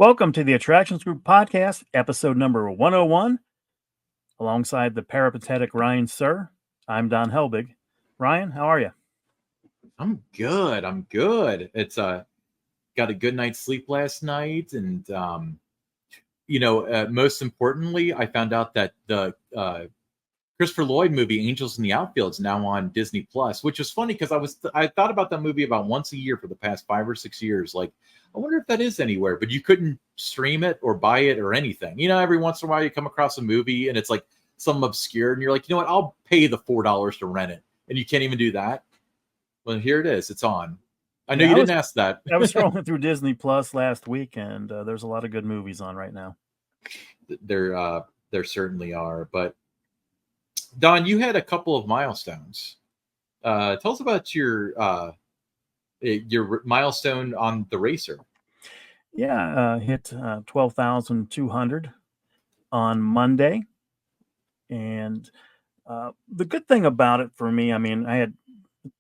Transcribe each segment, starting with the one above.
Welcome to the Attractions Group Podcast, episode number 101. Alongside the peripatetic Ryan Sir, I'm Don Helbig. Ryan, how are you? I'm good. It's got a good night's sleep last night, and most importantly, I found out that the Christopher Lloyd movie Angels in the Outfield is now on Disney Plus, which is funny because I thought about that movie about once a year for the past 5 or 6 years. Like, I wonder if that is anywhere, but you couldn't stream it or buy it or anything. Every once in a while you come across a movie and it's like some obscure, and you're like, you know what, I'll pay the $4 to rent it, and you can't even do that. Well, here it is. It's on. I know you didn't ask that. I was scrolling through Disney Plus last week, and there's a lot of good movies on right now. There certainly are. But Don, you had a couple of milestones. Tell us about your milestone on the racer. Yeah, hit 12,200 on Monday, and the good thing about it for me, I mean, I had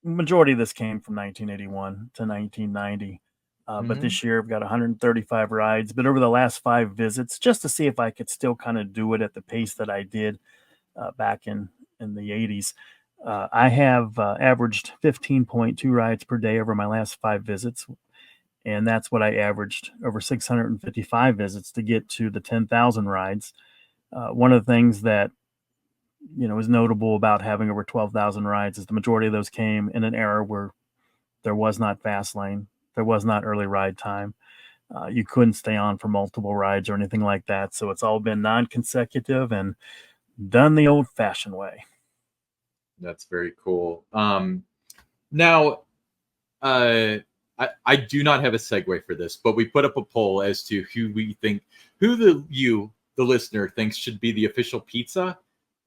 majority of this came from 1981 to 1990. But this year I've got 135 rides. But over the last 5 visits, just to see if I could still kind of do it at the pace that I did back in the 80s, I have averaged 15.2 rides per day over my last 5 visits. And that's what I averaged over 655 visits to get to the 10,000 rides. One of the things that is notable about having over 12,000 rides is the majority of those came in an era where there was not fast lane, there was not early ride time. You couldn't stay on for multiple rides or anything like that. So it's all been non-consecutive and done the old-fashioned way. That's very cool. Now, I do not have a segue for this, but we put up a poll as to who the listener thinks should be the official pizza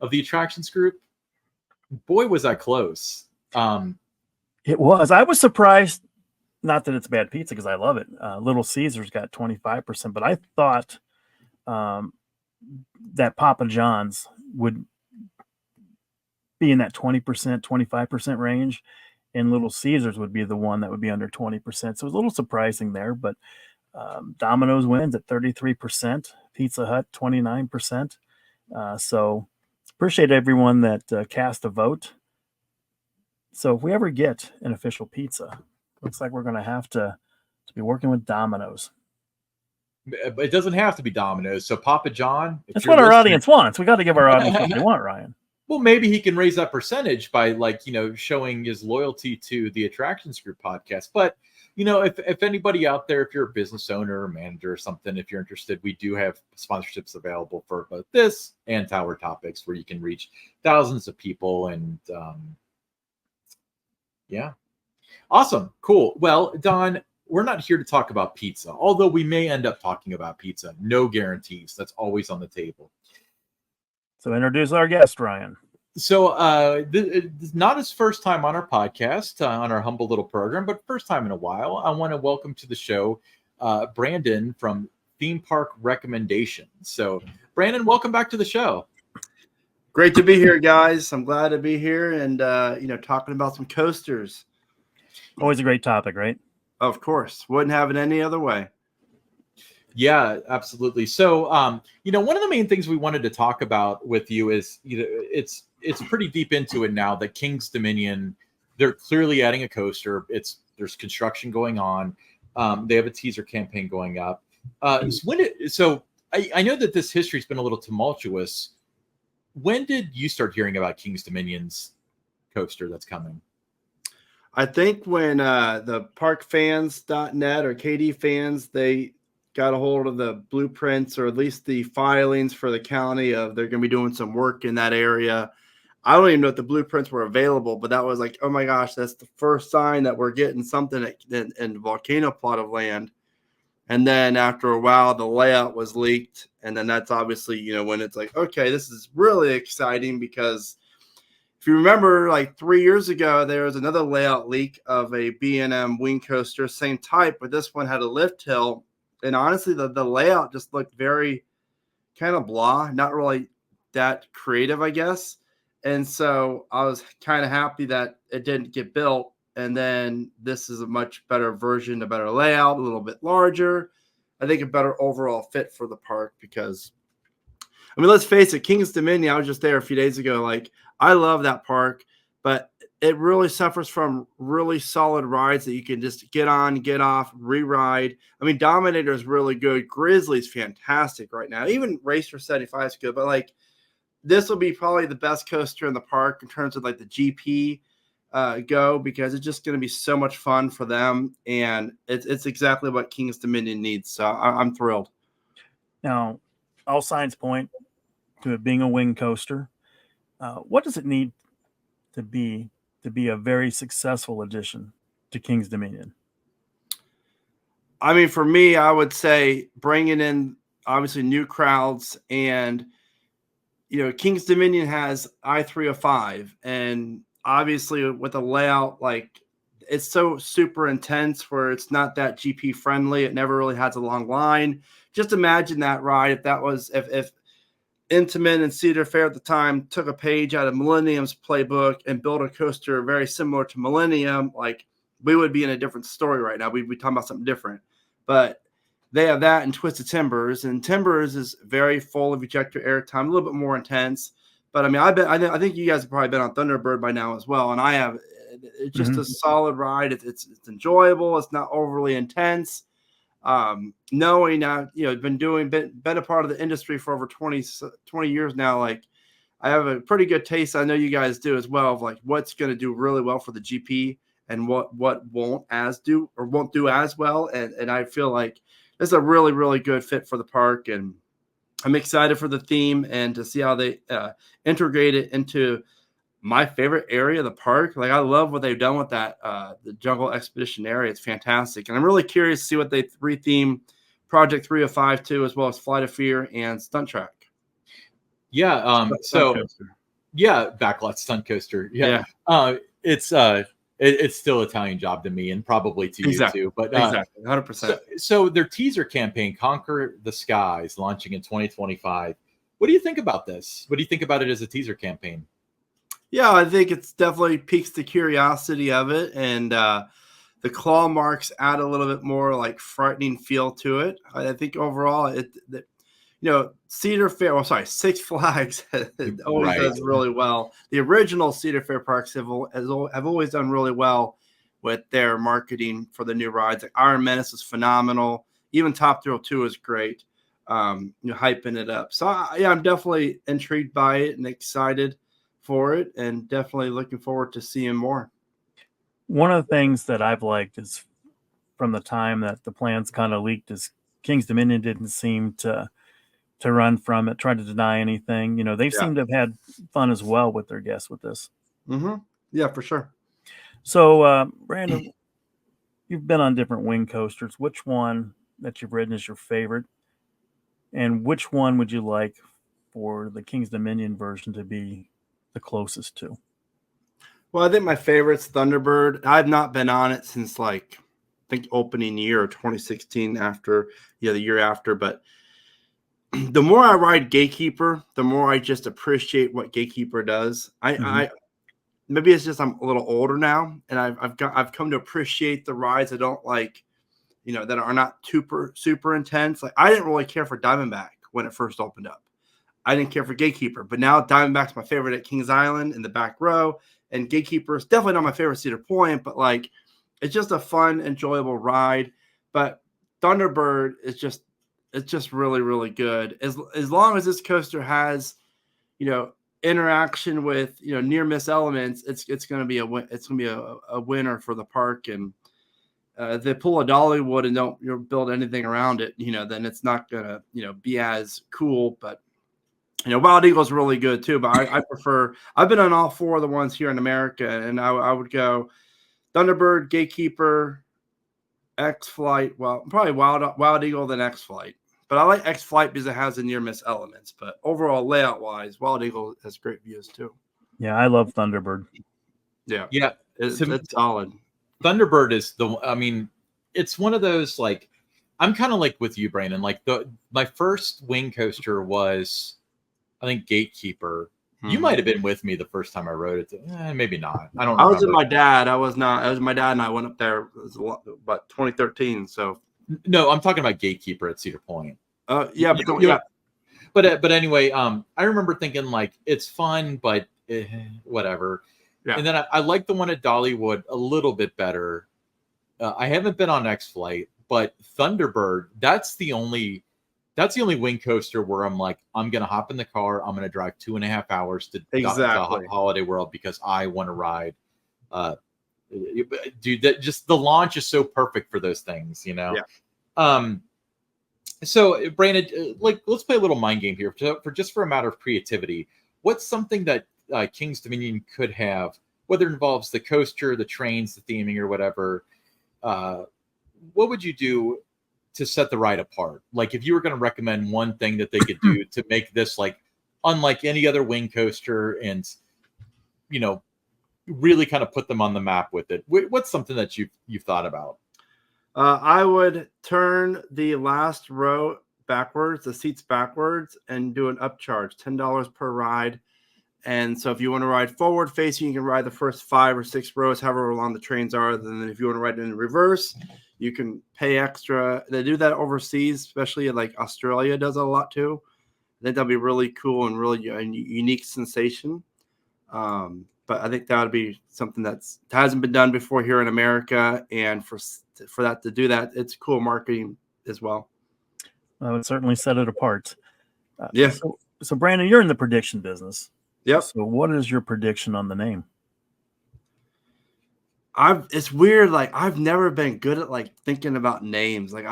of the Attractions Group. Boy, was that close. It was. I was surprised, not that it's bad pizza because I love it. Little Caesars got 25%, but I thought that Papa John's would be in that 20%, 25% range, and Little Caesars would be the one that would be under 20%. So it was a little surprising there, but Domino's wins at 33%, Pizza Hut 29%. So appreciate everyone that cast a vote. So if we ever get an official pizza, looks like we're going to have to be working with Domino's. It doesn't have to be Domino's. So Papa John. That's what our audience wants. We got to give our audience what they want, Ryan. Well, maybe he can raise that percentage by showing his loyalty to the Attractions Group podcast. But, if anybody out there, if you're a business owner or manager or something, if you're interested, we do have sponsorships available for both this and Tower Topics, where you can reach thousands of people. And yeah. Awesome. Cool. Well, Don, we're not here to talk about pizza, although we may end up talking about pizza. No guarantees. That's always on the table. So introduce our guest, Ryan. So this is not his first time on our podcast, on our humble little program, but first time in a while. I want to welcome to the show Brandon from Theme Park Recommendations. So Brandon, welcome back to the show. Great to be here, guys. I'm glad to be here and, talking about some coasters. Always a great topic, right? Of course. Wouldn't have it any other way. Yeah, absolutely. So, one of the main things we wanted to talk about with you is, it's pretty deep into it now that King's Dominion, they're clearly adding a coaster. There's construction going on. They have a teaser campaign going up. So I know that this history's been a little tumultuous. When did you start hearing about King's Dominion's coaster that's coming? I think when the parkfans.net or KD fans, they got a hold of the blueprints or at least the filings for the county of they're going to be doing some work in that area. I don't even know if the blueprints were available, but that was like, oh my gosh, that's the first sign that we're getting something in Volcano plot of land. And then after a while, the layout was leaked. And then that's obviously, when it's like, okay, this is really exciting because if you remember, like 3 years ago, there was another layout leak of a B&M wing coaster, same type, but this one had a lift hill. And honestly, the layout just looked very kind of blah, not really that creative, I guess. And so I was kind of happy that it didn't get built. And then this is a much better version, a better layout, a little bit larger. I think, a better overall fit for the park because, I mean, let's face it, Kings Dominion, I was just there a few days ago. Like, I love that park, but it really suffers from really solid rides that you can just get on, get off, re-ride. I mean, Dominator is really good. Grizzly's fantastic right now. Even Racer 75 is good, but like this will be probably the best coaster in the park in terms of like the GP go, because it's just going to be so much fun for them, and it's exactly what Kings Dominion needs. So I'm thrilled. Now, all signs point to it being a wing coaster. What does it need to be a very successful addition to Kings Dominion? I mean, for me, I would say bringing in obviously new crowds, and Kings Dominion has I-305, and obviously with a layout like it's so super intense where it's not that GP friendly. It never really has a long line. Just imagine that ride if Intamin and Cedar Fair at the time took a page out of Millennium's playbook and built a coaster very similar to Millennium. Like, we would be in a different story right now. We'd be talking about something different. But they have that in Twisted Timbers, and Timbers is very full of ejector air time, a little bit more intense. But I mean, I think you guys have probably been on Thunderbird by now as well, and I have. It's just a solid ride. It's enjoyable. It's not overly intense. Knowing been a part of the industry for over 20 years now, like I have a pretty good taste. I know you guys do as well, of like what's going to do really well for the GP and what won't do as well. And I feel like this is a really, really good fit for the park, and I'm excited for the theme and to see how they integrate it into my favorite area of the park. Like, I love what they've done with that, the Jungle Expedition area. It's fantastic. And I'm really curious to see what they retheme Project 305 to, as well as Flight of Fear and Stunt Track. Yeah. Backlot Stunt Coaster. Yeah. It's still Italian job to me, and probably to you too. But exactly, 100%. So their teaser campaign, Conquer the Skies, launching in 2025. What do you think about this? What do you think about it as a teaser campaign? Yeah, I think it's definitely piques the curiosity of it, and the claw marks add a little bit more like frightening feel to it. I think overall, Cedar Fair, Six Flags always does really well. The original Cedar Fair parks have always done really well with their marketing for the new rides. Like Iron Menace is phenomenal. Even Top Thrill 2 is great. Hyping it up. So I'm definitely intrigued by it and excited for it, and definitely looking forward to seeing more. One of the things that I've liked is from the time that the plans kind of leaked is Kings Dominion didn't seem to run from it, try to deny anything. They seem to have had fun as well with their guests with this. Mm-hmm. Yeah, for sure. So, Brandon, you've been on different wing coasters. Which one that you've ridden is your favorite? And which one would you like for the Kings Dominion version to be the closest to? Well, I think my favorite's Thunderbird. I've not been on it since I think opening year or 2016 after, the year after. But the more I ride Gatekeeper, the more I just appreciate what Gatekeeper does. I maybe it's just I'm a little older now, and I've come to appreciate the rides I don't like, that are not super intense. Like, I didn't really care for Diamondback when it first opened up. I didn't care for Gatekeeper, but now Diamondback's my favorite at Kings Island in the back row, and Gatekeeper is definitely not my favorite Cedar Point, but like, it's just a fun, enjoyable ride. But Thunderbird is just really, really good. As long as this coaster has, interaction with, near miss elements, it's going to be a winner for the park. And if they pull a Dollywood and don't build anything around it, then it's not going to, be as cool. But Wild Eagle's really good too, but I prefer. I've been on all four of the ones here in America, and I would go Thunderbird, Gatekeeper, X-Flight. Well, probably Wild Eagle, then X-Flight. But I like X-Flight because it has the near miss elements. But overall, layout wise, Wild Eagle has great views too. Yeah, I love Thunderbird. Yeah, it's solid. Thunderbird is it's one of those, like, I'm kind of like with you, Brandon. Like my first wing coaster was, I think, Gatekeeper. You might have been with me the first time I rode it. Maybe not. I don't know. I was with my dad. I was not. It was my dad and I went up there. It was about 2013. So No, I'm talking about Gatekeeper at Cedar Point. Yeah, You- but you- yeah, But anyway, I remember thinking like it's fun, but whatever. Yeah. And then I like the one at Dollywood a little bit better. I haven't been on X Flight, but Thunderbird, that's the only wing coaster where I'm like, I'm gonna hop in the car, I'm gonna drive 2.5 hours to Exactly. Holiday World because I want to ride. Dude, that just the launch is so perfect for those things, you know. Yeah. So Brandon, like, let's play a little mind game here for a matter of creativity. What's something that King's Dominion could have, whether it involves the coaster, the trains, the theming, or whatever? What would you do to set the ride apart? Like, if you were going to recommend one thing that they could do to make this like unlike any other wing coaster, and really kind of put them on the map with it. What's something that you've thought about? I would turn the last row backwards, the seats backwards, and do an upcharge, $10 per ride. And so if you want to ride forward facing, you can ride the first 5 or 6 rows, however long the trains are. And then if you want to ride in reverse, you can pay extra. They do that overseas, especially like Australia does a lot too. I think that'd be really cool and really a unique sensation. But I think that would be something that hasn't been done before here in America. And for that to do that, it's cool marketing as well. I would certainly set it apart. Yeah. So Brandon, you're in the prediction business. Yep. So what is your prediction on the name? It's weird. Like, I've never been good at like thinking about names. Like,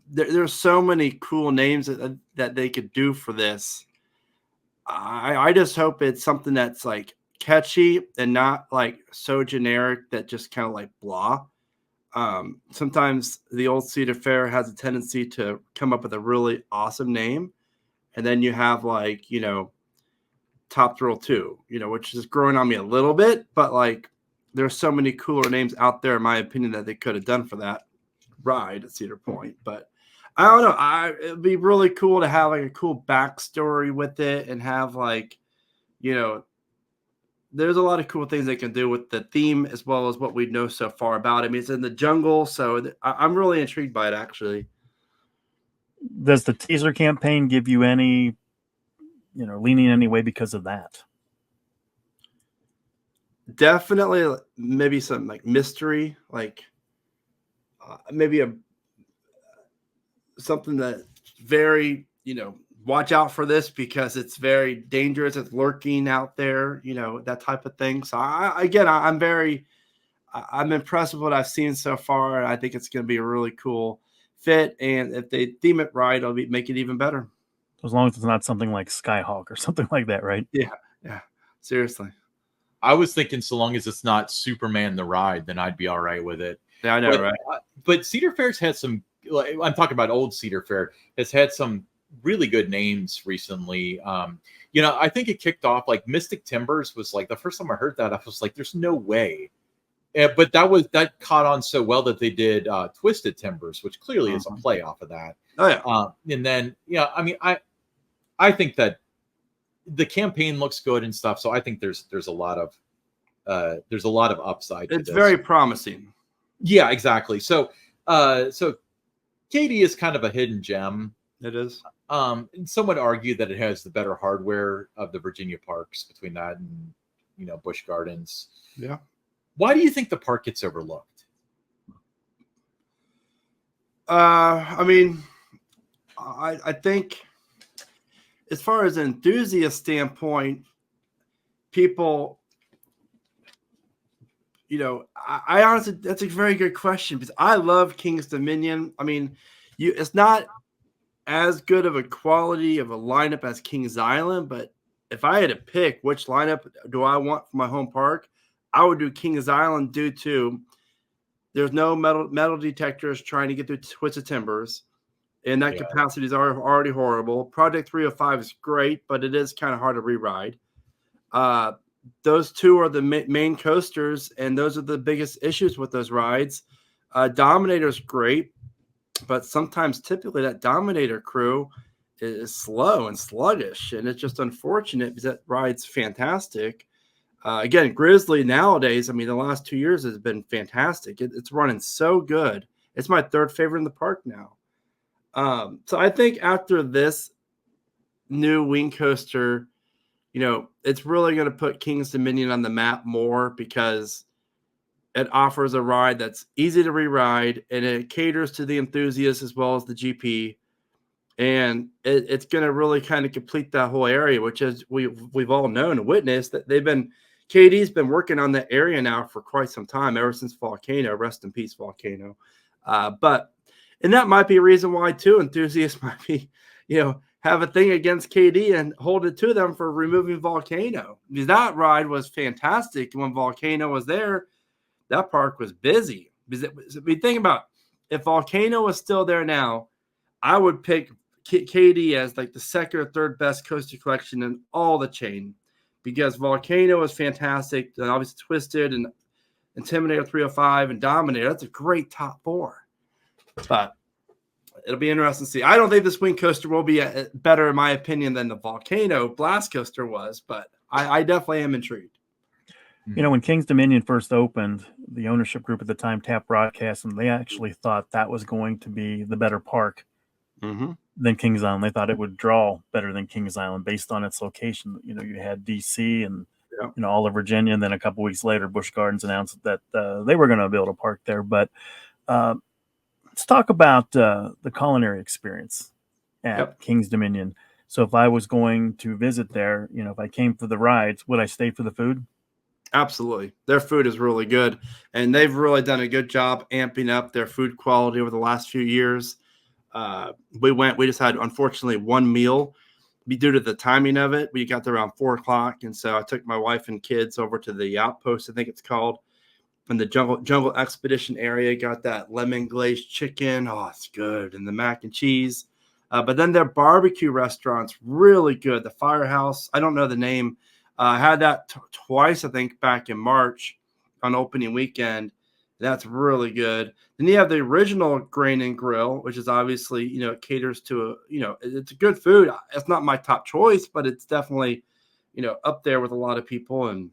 there's so many cool names that they could do for this. I just hope it's something that's like catchy and not like so generic that just kind of like blah. Sometimes the old Cedar Fair has a tendency to come up with a really awesome name, and then you have like, Top Thrill 2, which is growing on me a little bit, but like there's so many cooler names out there, in my opinion, that they could have done for that ride at Cedar Point. But I don't know. It'd be really cool to have like a cool backstory with it and have like, there's a lot of cool things they can do with the theme as well as what we know so far about it. I mean, it's in the jungle, so I'm really intrigued by it, actually. Does the teaser campaign give you any, leaning any way because of that? Definitely, maybe some like mystery, like maybe something that very, watch out for this because it's very dangerous. It's lurking out there, that type of thing. So I'm impressed with what I've seen so far. And I think it's going to be a really cool fit. And if they theme it right, it'll make it even better. As long as it's not something like Skyhawk or something like that, right? Yeah. Seriously. I was thinking, so long as it's not Superman the Ride, then I'd be all right with it. Yeah, I know, right? But Cedar Fair's had some. I'm talking about old Cedar Fair. Has had some really good names recently. I think it kicked off like Mystic Timbers was like the first time I heard that, I was like, "There's no way." But that caught on so well that they did Twisted Timbers, which clearly is a play off of that. Oh yeah. And then I think that the campaign looks good and stuff, so I think there's a lot of upside. It's very promising. Yeah, exactly. So Katy is kind of a hidden gem. It is. And some would argue that it has the better hardware of the Virginia parks between that and Busch Gardens. Yeah. Why do you think the park gets overlooked? I mean, I think as far as an enthusiast standpoint, people, I honestly, that's a very good question because I love King's Dominion. I mean, it's not as good of a quality of a lineup as Kings Island, but if I had to pick which lineup do I want for my home park, I would do Kings Island due to there's no metal detectors trying to get through Twisted Timbers, and that capacities are already horrible. Project 305 is great, but it is kind of hard to re-ride. Those two are the main coasters, and those are the biggest issues with those rides. Dominator's great, but sometimes typically that Dominator crew is slow and sluggish, and it's just unfortunate because that ride's fantastic. Again, Grizzly nowadays, I mean, the last 2 years has been fantastic. It's running so good. It's my third favorite in the park now. So I think after this new wing coaster, it's really going to put King's Dominion on the map more because it offers a ride that's easy to re-ride and it caters to the enthusiasts as well as the GP. And it's going to really kind of complete that whole area, which is we've all known and witnessed that KD's been working on that area now for quite some time, ever since Volcano. Rest in peace, Volcano. And that might be a reason why too enthusiasts might be, have a thing against KD and hold it to them for removing Volcano. Because that ride was fantastic when Volcano was there. That park was busy. Because think about if Volcano was still there now, I would pick KD as like the second or third best coaster collection in all the chain, because Volcano is fantastic. And obviously Twisted and Intimidator 305 and Dominator. That's a great top four. But it'll be interesting to see. I don't think this wing coaster will be better, in my opinion, than the Volcano Blast coaster was, but I definitely am intrigued. When King's Dominion first opened, the ownership group at the time, Tap Broadcast, and they actually thought that was going to be the better park than Kings Island. They thought it would draw better than Kings Island based on its location. You had DC and all of Virginia, and then a couple weeks later, Busch Gardens announced that they were going to build a park there. But let's talk about the culinary experience at King's Dominion. So if I was going to visit there, if I came for the rides, would I stay for the food? Absolutely. Their food is really good, and they've really done a good job amping up their food quality over the last few years. We just had, unfortunately, one meal due to the timing of it. We got there around 4:00. And so I took my wife and kids over to the Outpost, I think it's called, in the jungle expedition area. Got that lemon glazed chicken. Oh, it's good. And the mac and cheese. But then their barbecue restaurant's really good. The Firehouse, I don't know the name. I had that twice, I think, back in March on opening weekend. That's really good. Then you have the original Grain and Grill, which is obviously, it caters to it's a good food. It's not my top choice, but it's definitely, up there with a lot of people. And,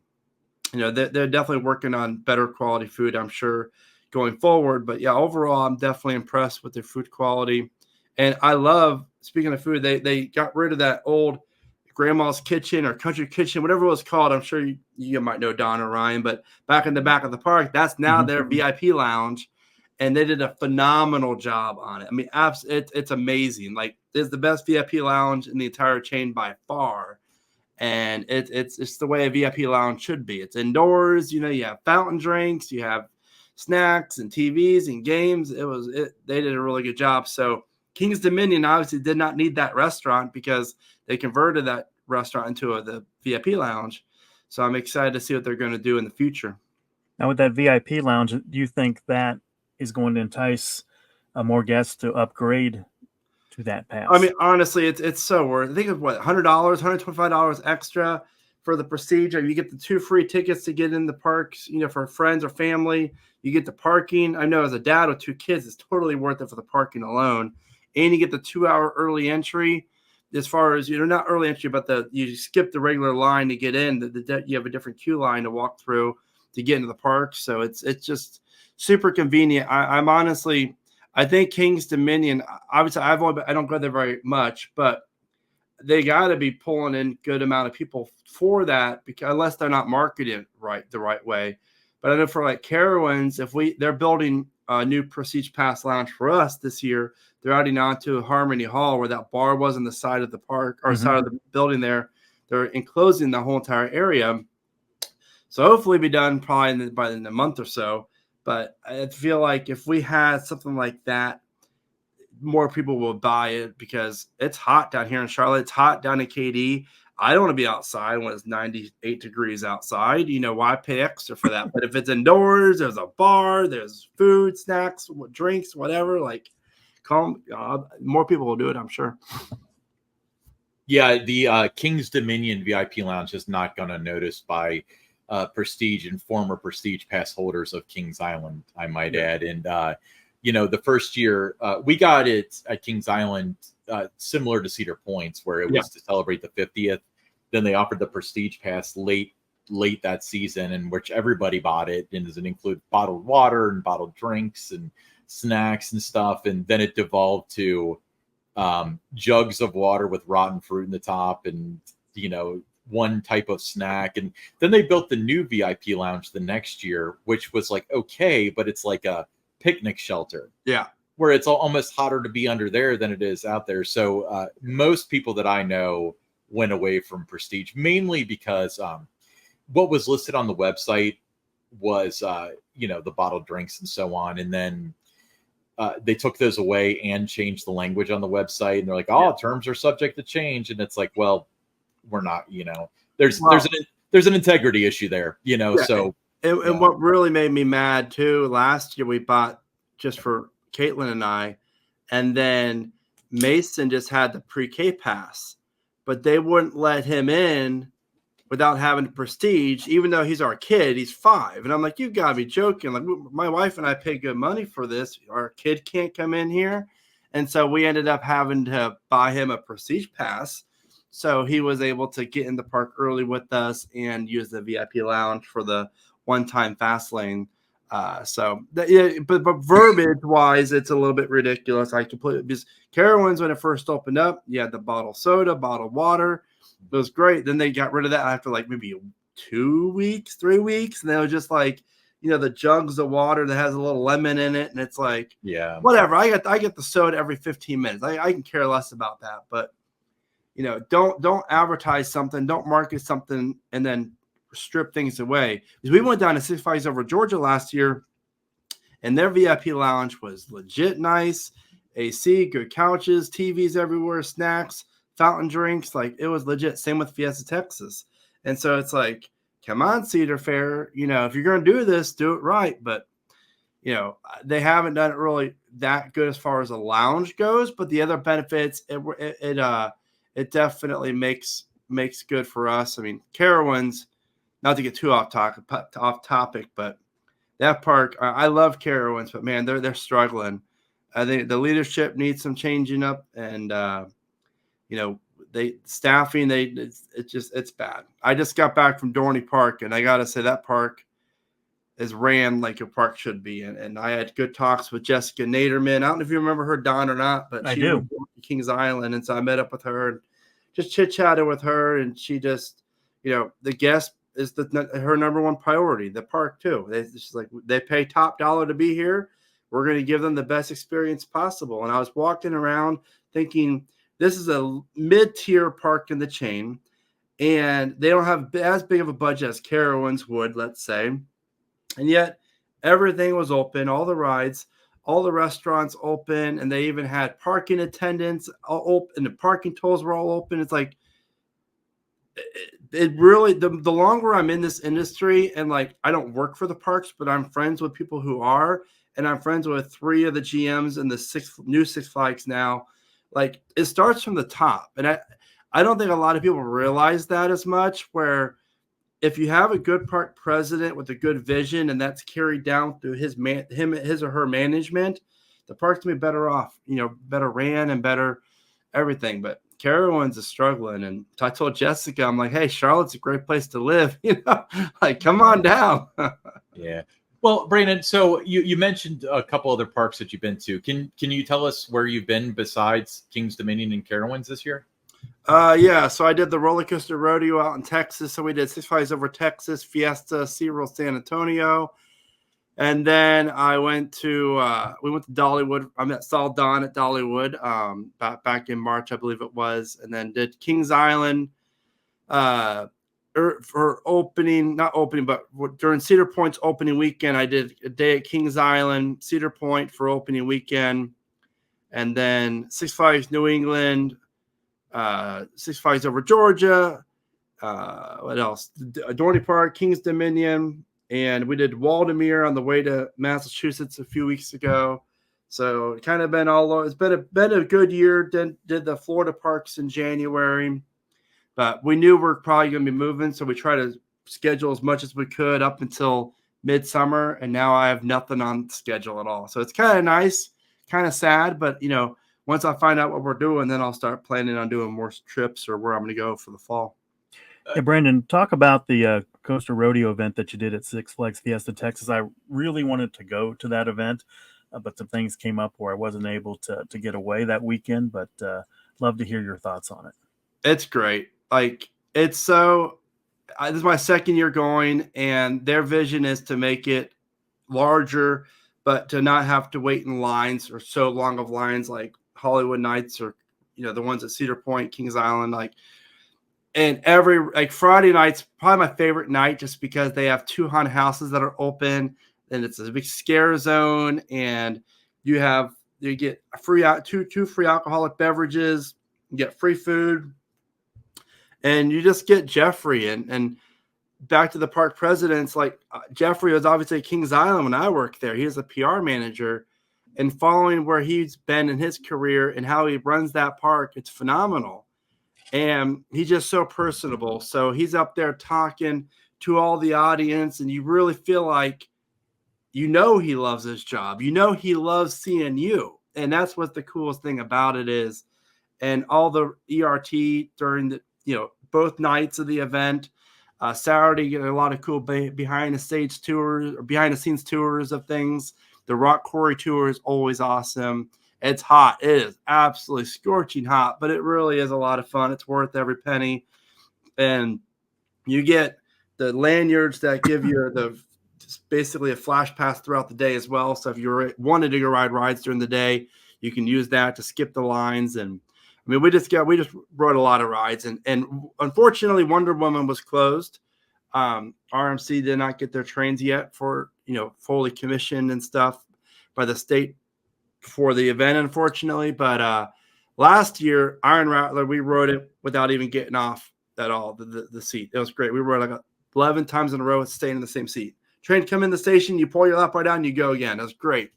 they're definitely working on better quality food, I'm sure, going forward. But yeah, overall, I'm definitely impressed with their food quality. And I love, speaking of food, they got rid of that old Grandma's Kitchen or Country Kitchen, whatever it was called. I'm sure you might know Don or Ryan, but back in the back of the park, that's now their VIP lounge, and they did a phenomenal job on it. I mean, it's amazing. Like, it's the best VIP lounge in the entire chain by far, and it's the way a VIP lounge should be. It's indoors. You have fountain drinks, you have snacks and TVs and games. They did a really good job. So King's Dominion obviously did not need that restaurant because they converted that restaurant into the VIP lounge. So I'm excited to see what they're going to do in the future. Now, with that VIP lounge, do you think that is going to entice more guests to upgrade to that pass? I mean, honestly, it's so worth it. I think it's $100, $125 extra for the Prestige. You get the 2 free tickets to get in the parks, for friends or family. You get the parking. I know as a dad with 2 kids, it's totally worth it for the parking alone. And you get the 2-hour early entry. As far as, not early entry, but you skip the regular line to get in. You have a different queue line to walk through to get into the park. So it's just super convenient. I'm honestly, I think King's Dominion, obviously I don't go there very much, but they got to be pulling in good amount of people for that, because unless they're not marketed the right way. But I know for like Carowinds, they're building a new Prestige Pass lounge for us this year. They're adding on to Harmony Hall, where that bar was on the side of the park or side of the building there. They're enclosing the whole entire area. So hopefully be done probably by in a month or so. But I feel like if we had something like that, more people will buy it, because it's hot down here in Charlotte. It's hot down in KD. I don't want to be outside when it's 98 degrees outside. Why pay extra for that? But if it's indoors, there's a bar, there's food, snacks, drinks, whatever, more people will do it, I'm sure. Yeah, the King's Dominion VIP lounge is not going to notice by Prestige and former Prestige Pass holders of Kings Island, I might add. And, the first year we got it at Kings Island, similar to Cedar Point's, where it was to celebrate the 50th. Then they offered the Prestige Pass late that season, in which everybody bought it. And does it include bottled water and bottled drinks? And snacks and stuff, and then it devolved to jugs of water with rotten fruit in the top, and one type of snack. And then they built the new VIP lounge the next year, which was like okay, but it's like a picnic shelter. Yeah. Where it's almost hotter to be under there than it is out there. So most people that I know went away from Prestige, mainly because what was listed on the website was the bottled drinks and so on, and then they took those away and changed the language on the website, and they're like, terms are subject to change, and it's like, well, we're not, there's an integrity issue there, so. And what really made me mad too, last year we bought just for Caitlin and I, and then Mason just had the pre-K pass, but they wouldn't let him in without having Prestige, even though he's our kid. He's 5. And I'm like, you gotta be joking. Like, my wife and I pay good money for this. Our kid can't come in here. And so we ended up having to buy him a Prestige pass. So he was able to get in the park early with us and use the VIP lounge for the one-time fast lane. But verbiage wise, it's a little bit ridiculous. I completely, because Carowinds, when it first opened up, you had the bottled soda, bottled water. It was great. Then they got rid of that after like maybe 2 weeks, 3 weeks. And they were just like, the jugs of water that has a little lemon in it. And it's like, whatever. I get the soda every 15 minutes. I can care less about that. But, don't advertise something, don't market something, and then strip things away. Because we went down to Six Flags Over Georgia last year, and their VIP lounge was legit nice. AC, good couches, TVs everywhere, snacks, fountain drinks. Like, it was legit. Same with Fiesta Texas. And so it's like, come on, Cedar Fair. If you're going to do this, do it right. But, they haven't done it really that good as far as a lounge goes. But the other benefits, it definitely makes good for us. I mean, Carowinds, not to get too off topic, but that park, I love Carowinds, but man, they're struggling. I think the leadership needs some changing up, and it's bad. I just got back from Dorney Park, and I gotta say that park is ran like a park should be. And I had good talks with Jessica Naderman. I don't know if you remember her, Don, or not, but I she do. was at Kings Island, and so I met up with her and just chit chatted with her, and she just, the guest is her number one priority, the park too. They pay top dollar to be here. We're going to give them the best experience possible. And I was walking around thinking, this is a mid-tier park in the chain, and they don't have as big of a budget as Carowinds would, let's say. And yet everything was open, all the rides, all the restaurants open, and they even had parking attendants all open, and the parking tolls were all open. It's like, it really, the longer I'm in this industry, and like, I don't work for the parks, but I'm friends with people who are, and I'm friends with 3 of the GMs in the new Six Flags now. Like, it starts from the top. And I don't think a lot of people realize that as much, where if you have a good park president with a good vision, and that's carried down through his or her management, the park's gonna be better off, better ran and better everything. But Carowinds is struggling, and I told Jessica, I'm like, hey, Charlotte's a great place to live, like, come on down. Yeah. Well, Brandon, so you mentioned a couple other parks that you've been to. Can you tell us where you've been besides Kings Dominion and Carowinds this year? Yeah, so I did the roller coaster rodeo out in Texas. So we did Six Flags Over Texas, Fiesta, SeaWorld San Antonio. And then I went to Dollywood. Saw Don at Dollywood back in March, I believe it was. And then did Kings Island for opening, not opening, but during Cedar Point's opening weekend. I did a day at Kings Island, Cedar Point for opening weekend. And then Six Flags New England, Six Flags Over Georgia, what else? Dorney Park, Kings Dominion, and we did Waldameer on the way to Massachusetts a few weeks ago. So it kind of been all over. It's been a good year. Did the Florida parks in January, but we knew we're probably going to be moving, so we try to schedule as much as we could up until midsummer, and now I have nothing on schedule at all. So it's kind of nice, kind of sad, but once I find out what we're doing, then I'll start planning on doing more trips or where I'm going to go for the fall. Hey, Brandon, talk about the Coaster Rodeo event that you did at Six Flags Fiesta Texas. I really wanted to go to that event. but some things came up where I wasn't able to get away that weekend. But love to hear your thoughts on it. It's great. Like, it's so. This is my second year going, and their vision is to make it larger, but to not have to wait in lines or so long of lines like Hollywood Nights or the ones at Cedar Point, Kings Island, like. And Friday night's probably my favorite night just because they have 2 haunted houses that are open, and it's a big scare zone, and you get two free alcoholic beverages, you get free food, and you just get Jeffrey and back to the park presidents. Like Jeffrey was obviously at Kings Island when I worked there. He was a PR manager, and following where he's been in his career and how he runs that park, it's phenomenal. And he's just so personable. So he's up there talking to all the audience, and you really feel like he loves his job. He loves seeing you. And that's what the coolest thing about it is. And all the ERT during the, both nights of the event. Saturday, you get a lot of cool behind the scenes tours of things. The Rock Quarry tour is always awesome. It's hot. It is absolutely scorching hot, but it really is a lot of fun. It's worth every penny. And you get the lanyards that give you basically a flash pass throughout the day as well. So if you wanted to go ride rides during the day, you can use that to skip the lines. And I mean, we just rode a lot of rides. And unfortunately, Wonder Woman was closed. RMC did not get their trains yet for, fully commissioned and stuff by the state for the event, unfortunately. But last year, Iron Rattler, we rode it without even getting off at all, the seat. It was great. We rode like 11 times in a row staying in the same seat. Train come in the station, you pull your lap right down, you go again. It was great.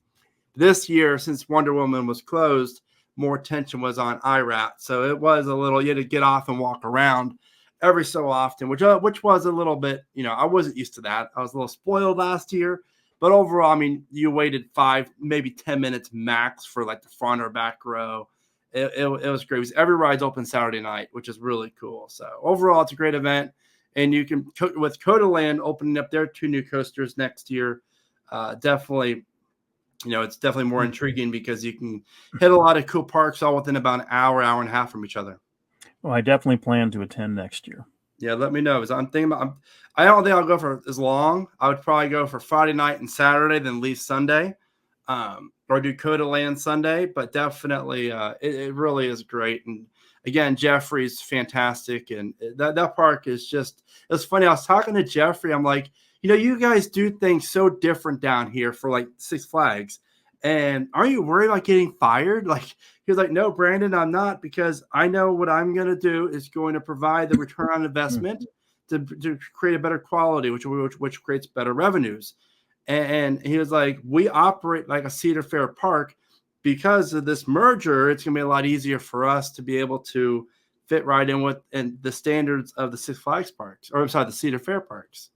This year, since Wonder Woman was closed, more attention was on IRAT. So it was a little, you had to get off and walk around every so often, which was a little bit, I wasn't used to that. I was a little spoiled last year. But overall, I mean, you waited 5, maybe 10 minutes max for like the front or back row. It was great. Every ride's open Saturday night, which is really cool. So overall, it's a great event. And you can, with Coda Land opening up their 2 new coasters next year, definitely, it's definitely more intriguing because you can hit a lot of cool parks all within about an hour and a half from each other. Well, I definitely plan to attend next year. Yeah, let me know. Because I'm thinking about. I don't think I'll go for as long. I would probably go for Friday night and Saturday, then leave Sunday, or do Coda Land Sunday. But definitely, it really is great. And again, Jeffrey's fantastic, and that park is just. It's funny. I was talking to Jeffrey. I'm like, you guys do things so different down here for like Six Flags, and aren't you worried about getting fired? Like. He was like, no, Brandon, I'm not, because I know what I'm going to do is going to provide the return on investment to create a better quality, which creates better revenues. And he was like, we operate like a Cedar Fair park because of this merger. It's going to be a lot easier for us to be able to fit right in with the standards of the Six Flags parks, or I'm sorry, the Cedar Fair parks.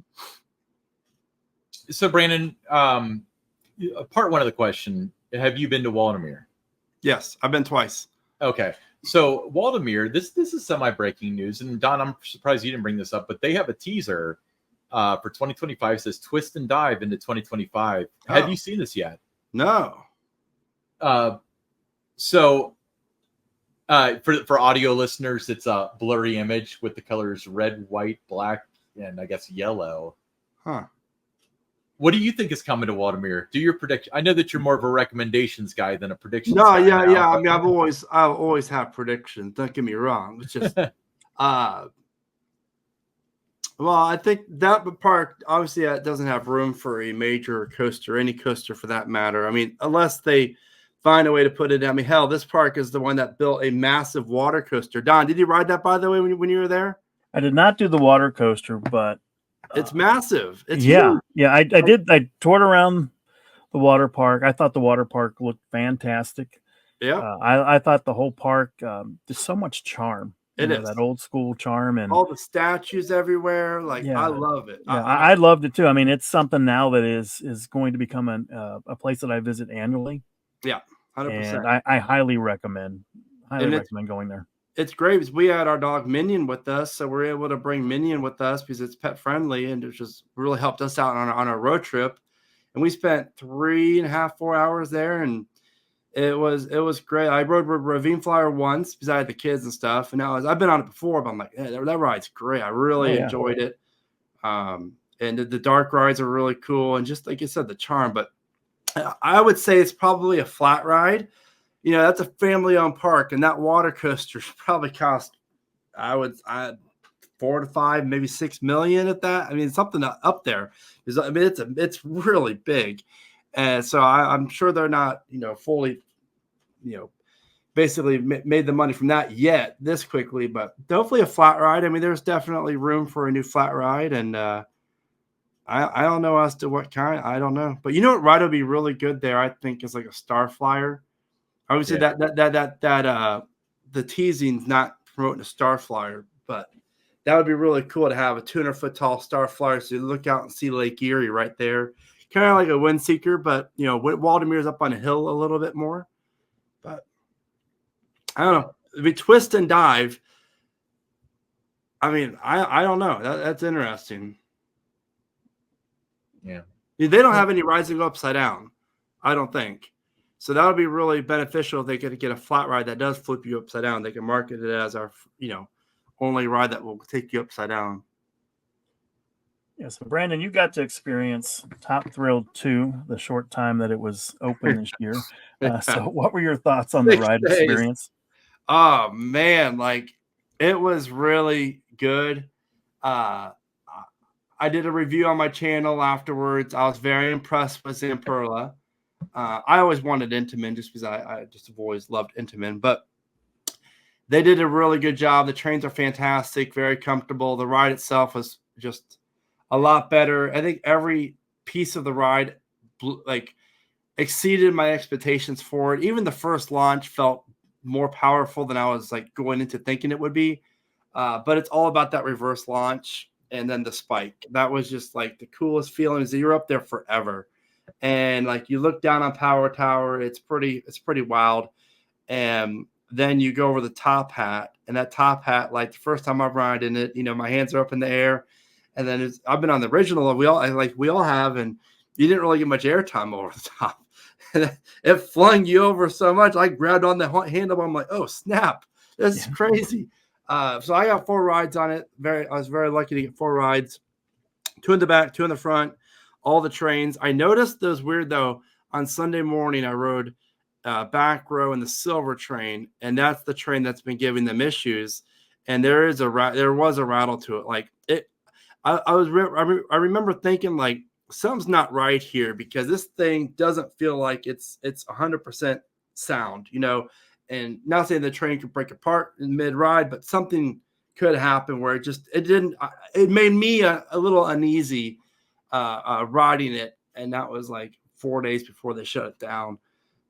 So, Brandon, part one of the question: have you been to Waldameer? Yes, I've been twice. Okay. So Waldameer, this is semi-breaking news. And Don, I'm surprised you didn't bring this up, but they have a teaser for 2025. It says Twist and Dive into 2025. Oh. Have you seen this yet? No. So for audio listeners, it's a blurry image with the colors red, white, black, and I guess yellow. Huh. What do you think is coming to Waldameer? Do your prediction. I know that you're more of a recommendations guy than a prediction. No, yeah. I mean, I've always have predictions. Don't get me wrong. It's just, well, I think that park obviously it doesn't have room for a major coaster, any coaster for that matter. I mean, unless they find a way to put it. I mean, hell, this park is the one that built a massive water coaster. Don, did you ride that, by the way, when you were there? I did not do the water coaster, but. It's massive. It's huge. Yeah. I did. I toured around the water park. I thought the water park looked fantastic. Yeah. I thought the whole park, there's so much charm. It is that old school charm and all the statues everywhere. Like, yeah. I love it. Yeah, I loved it too. I mean, it's something now that is going to become a place that I visit annually. Yeah, 100%. And I highly recommend going there. It's great because we had our dog Minion with us, so we're able to bring Minion with us because it's pet friendly, and it just really helped us out on our road trip. and we spent 3.5, 4 hours there, and it was great. I rode Ravine Flyer once because I had the kids and stuff, and I've been on it before, but I'm like, yeah, that ride's great. I really enjoyed it. And the dark rides are really cool, and just like you said, the charm. But I would say it's probably a flat ride. That's a family-owned park, and that water coaster probably cost, I 4 to 5, maybe 6 million at that. I mean, something up there. I mean, it's really big, and so I'm sure they're not, fully, basically made the money from that yet this quickly. But definitely a flat ride. I mean, there's definitely room for a new flat ride, and I don't know as to what kind. I don't know, but what ride would be really good there? I think is like a Star Flyer. I would say that the teasing's not promoting a Star Flyer, but that would be really cool to have a 200-foot tall Star Flyer, so you look out and see Lake Erie right there, kind of like a Windseeker, but Waldamir's up on a hill a little bit more. But I don't know. It'd be twist and dive. I mean, I don't know. That's interesting. Yeah. They don't have any rides that go upside down, I don't think. So that would be really beneficial if they could get a flat ride that does flip you upside down. They can market it as our, only ride that will take you upside down. Yeah, so Brandon, you got to experience Top Thrill 2 the short time that it was open this year. So what were your thoughts on the 6 ride days. experience? Oh, man, it was really good. I did a review on my channel afterwards. I was very impressed with Zamperla. I always wanted Intamin just because I just have always loved Intamin, but they did a really good job. The trains are fantastic, very comfortable. The ride itself was just a lot better. I think every piece of the ride exceeded my expectations for it. Even the first launch felt more powerful than I was going into thinking it would be. But it's all about that reverse launch and then the spike. That was just the coolest feeling. Is that you're up there forever. And you look down on Power Tower, it's pretty wild. And then you go over the top hat, and that top hat, the first time I've ridden it, my hands are up in the air. And then I've been on the original, we all have, and you didn't really get much airtime over the top. It flung you over so much. I grabbed on the handle. I'm like, oh snap, this is crazy. So I got 4 rides on it. I was very lucky to get 4 rides, 2 in the back, 2 in the front. All the trains. I noticed those weird though. On Sunday morning, I rode back row in the silver train, and that's the train that's been giving them issues. And there was a rattle to it. I remember thinking something's not right here, because this thing doesn't feel like it's 100% sound, And not saying the train could break apart in mid ride, but something could happen where it made me a little uneasy riding it, and that was 4 days before they shut it down.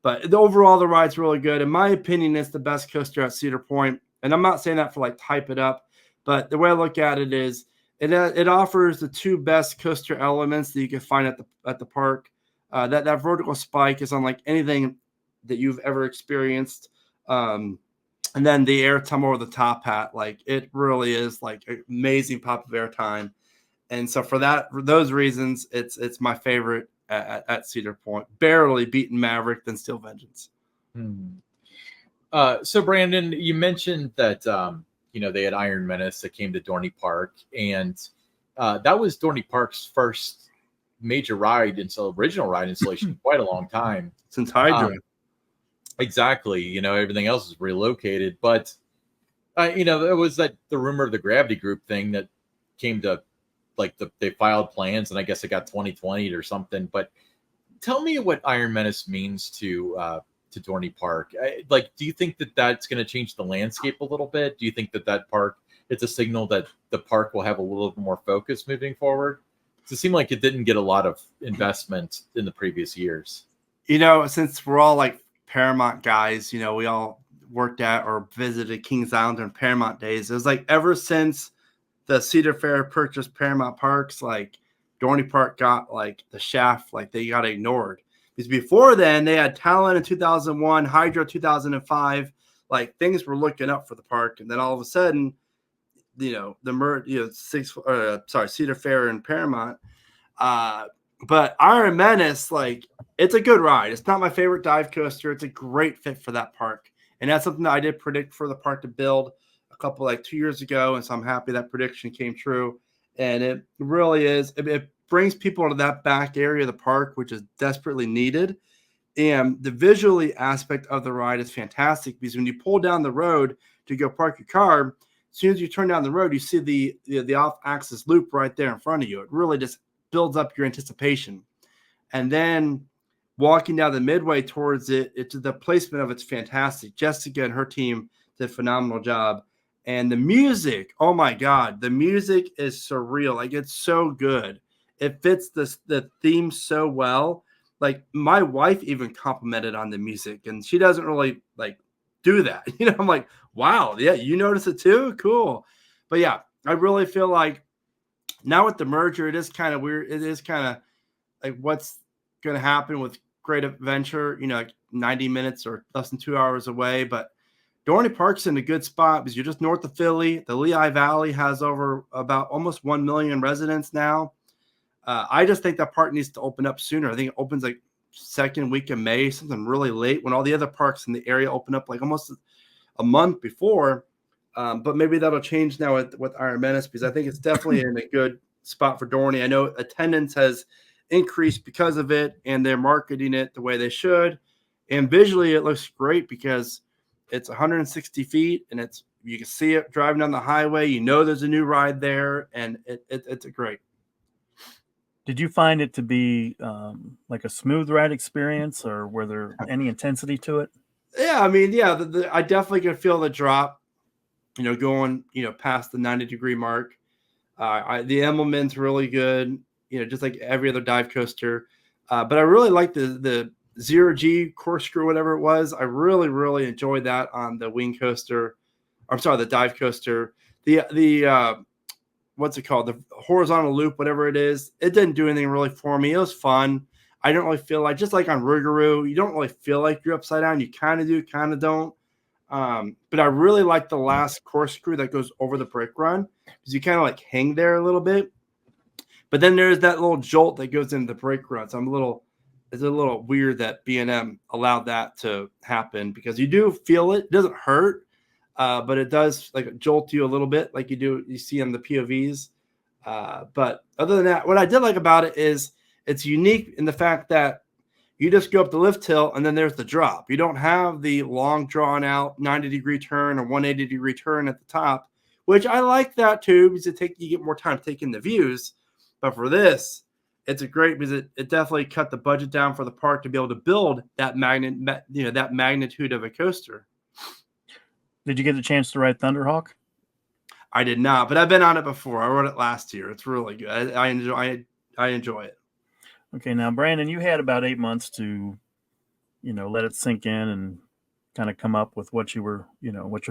But overall, the ride's really good. In my opinion, it's the best coaster at Cedar Point, and I'm not saying that for hype it up, but the way I look at it is it offers the 2 best coaster elements that you can find at the park. That vertical spike is unlike anything that you've ever experienced, and then the airtime over the top hat, it really is amazing pop of airtime. And so for those reasons, it's my favorite at Cedar Point. Barely beaten Maverick than Steel Vengeance. So Brandon, you mentioned that they had Iron Menace that came to Dorney Park, and that was Dorney Park's first major original ride installation in quite a long time. Since Hydra. Exactly. Everything else is relocated, but there was the rumor of the Gravity Group thing that came to they filed plans, and I guess it got 2020 or something. But tell me what Iron Menace means to Dorney Park. Do you think that that's going to change the landscape a little bit? Do you think that park, it's a signal that the park will have a little bit more focus moving forward? It seemed like it didn't get a lot of investment in the previous years. Since we're all Paramount guys, we all worked at or visited Kings Island in Paramount days. It was ever since the Cedar Fair purchased Paramount Parks, Dorney Park got the shaft, they got ignored. Because before then, they had Talon in 2001, Hydra 2005, things were looking up for the park, and then all of a sudden, Cedar Fair and Paramount, But Iron Menace, like, it's a good ride. It's not my favorite dive coaster. It's a great fit for that park. And that's something that I did predict for the park to build a couple, like 2 years ago. And so I'm happy that prediction came true. And it really is. It brings people to that back area of the park, which is desperately needed. And the visually aspect of the ride is fantastic because when you pull down the road to go park your car, as soon as you turn down the road, you see the off-axis loop right there in front of you. It really just builds up your anticipation. And then walking down the midway towards it, the placement of it's fantastic. Jessica and her team did a phenomenal job. And the music, oh my God, the music is surreal. Like, it's so good. It fits the theme so well. Like, my wife even complimented on the music, and she doesn't really like do that. I'm like, wow, yeah, you notice it too? Cool. But yeah, I really feel like now with the merger, it is kind of weird. It is kind of like what's going to happen with Great Adventure, like 90 minutes or less than 2 hours away. But Dorney Park's in a good spot because you're just north of Philly. The Lehigh Valley has over about almost 1 million residents now. I just think that park needs to open up sooner. I think it opens like second week of May, something really late when all the other parks in the area open up like almost a month before. But maybe that'll change now with Iron Menace because I think it's definitely in a good spot for Dorney. I know attendance has increased because of it, and they're marketing it the way they should. And visually, it looks great because it's 160 feet, and you can see it driving down the highway. There's a new ride there, and it's a great. Did you find it to be like a smooth ride experience, or were there any intensity to it? Yeah, I mean, yeah, I definitely can feel the drop, going, past the 90-degree mark. The Immelman's really good, just like every other dive coaster. But I really like the Zero G corkscrew, whatever it was. I really, really enjoyed that on the wing coaster. I'm sorry, the dive coaster. The what's it called? The horizontal loop, whatever it is. It didn't do anything really for me. It was fun. I don't really feel like, just like on Rougarou, you don't really feel like you're upside down. You kind of do, kind of don't. But I really like the last corkscrew that goes over the brake run because you kind of like hang there a little bit. But then there's that little jolt that goes into the brake run. So it's a little weird that B&M allowed that to happen because you do feel it. It doesn't hurt, but it does like jolt you a little bit like you see on the POVs. But other than that, what I did like about it is it's unique in the fact that you just go up the lift hill and then there's the drop. You don't have the long drawn out 90-degree turn or 180-degree turn at the top, which I like that too because you get more time taking the views. But for this, it's a great because it definitely cut the budget down for the park to be able to build that that magnitude of a coaster. Did you get a chance to ride Thunderhawk? I did not, but I've been on it before. I rode it last year. It's really good. I enjoy it. Okay, now Brandon, you had about 8 months to, let it sink in and kind of come up with what your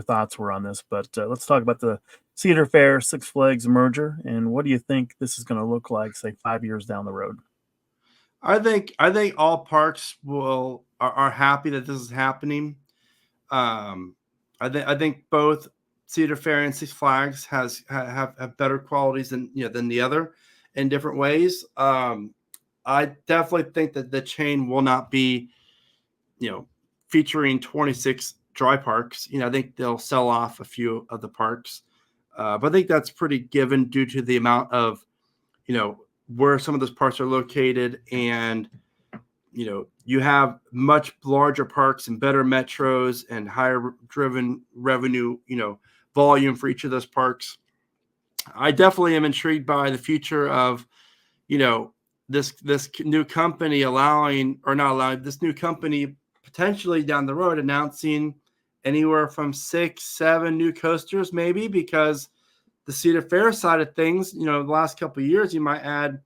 thoughts were on this. But let's talk about the Cedar Fair Six Flags merger, and what do you think this is going to look like, say, 5 years down the road? I think all parks are happy that this is happening. I think both Cedar Fair and Six Flags have better qualities than the other in different ways. I definitely think that the chain will not be, featuring 26 dry parks. I think they'll sell off a few of the parks. But I think that's pretty given due to the amount of, where some of those parks are located. And, you have much larger parks and better metros and higher driven revenue, volume for each of those parks. I definitely am intrigued by the future of, this new company this new company potentially down the road announcing anywhere from 6-7 new coasters, maybe, because the Cedar Fair side of things, the last couple of years, you might add